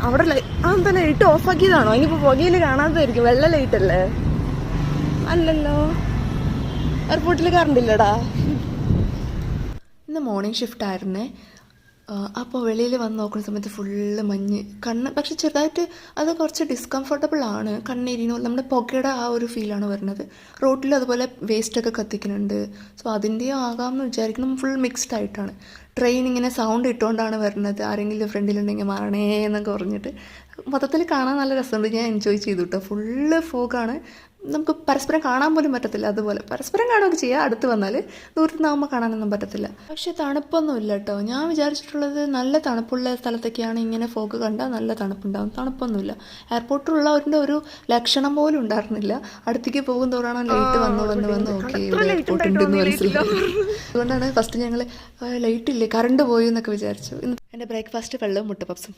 അവിടെ അതെന്താ light of ആക്കിയതാണോ? ഇനിയിപ്പോ പുകയില് കാണാത്തതായിരിക്കും. വെള്ള ലൈറ്റ് അല്ലേ? അല്ലല്ലോ, എയർപോർട്ടിൽ കറണ്ട് ഇല്ലടാ. ഇന്ന് മോർണിംഗ് ഷിഫ്റ്റ് ആയിരുന്നേ. അപ്പോൾ വെളിയിൽ വന്ന് നോക്കുന്ന സമയത്ത് ഫുള്ള് മഞ്ഞ് പക്ഷെ ചെറുതായിട്ട് അത് കുറച്ച് ഡിസ്കംഫർട്ടബിൾ ആണ്. കണ്ണിരിനോ നമ്മുടെ പുകയുടെ ആ ഒരു ഫീലാണ് വരുന്നത്. റോട്ടിൽ അതുപോലെ വേസ്റ്റൊക്കെ കത്തിക്കുന്നുണ്ട്. സോ അതിൻ്റെയും ആകാമെന്ന് വിചാരിക്കണം. ഫുൾ മിക്സ്ഡ് ആയിട്ടാണ്. ട്രെയിൻ ഇങ്ങനെ സൗണ്ട് ഇട്ടുകൊണ്ടാണ് വരുന്നത്. ആരെങ്കിലും ഫ്രണ്ടിലുണ്ടെങ്കിൽ മാറണേ എന്നൊക്കെ പറഞ്ഞിട്ട് മൊത്തത്തിൽ കാണാൻ നല്ല രസമുണ്ട്. ഞാൻ എൻജോയ് ചെയ്തു കേട്ടോ. ഫുള്ള് ഫോഗാണ്. നമുക്ക് പരസ്പരം കാണാൻ പോലും പറ്റത്തില്ല. അതുപോലെ പരസ്പരം കാണുകയൊക്കെ ചെയ്യാം, അടുത്ത് വന്നാൽ ദൂരത്ത് നിന്നാകുമ്പോൾ കാണാനൊന്നും പറ്റത്തില്ല. പക്ഷെ തണുപ്പൊന്നും ഇല്ല കേട്ടോ. ഞാൻ വിചാരിച്ചിട്ടുള്ളത് നല്ല തണുപ്പുള്ള സ്ഥലത്തൊക്കെയാണ് ഇങ്ങനെ ഫോഗ് കണ്ടാൽ നല്ല തണുപ്പുണ്ടാകും. തണുപ്പൊന്നുമില്ല. എയർപോർട്ടിലുള്ളവരുടെ ഒരു ലക്ഷണം പോലും ഉണ്ടായിരുന്നില്ല. അടുത്തേക്ക് പോകും തോറാണ് ലൈറ്റ് വന്ന് ഓക്കെ എയർപോർട്ട് ഉണ്ടെന്ന് മനസ്സിലാവും. അതുകൊണ്ടാണ് ഫസ്റ്റ് ഞങ്ങൾ ലൈറ്റ് ഇല്ലേ കറണ്ട് പോയി എന്നൊക്കെ വിചാരിച്ചു. എൻ്റെ ബ്രേക്ക്ഫാസ്റ്റ് വെള്ളവും മുട്ട പപ്സും.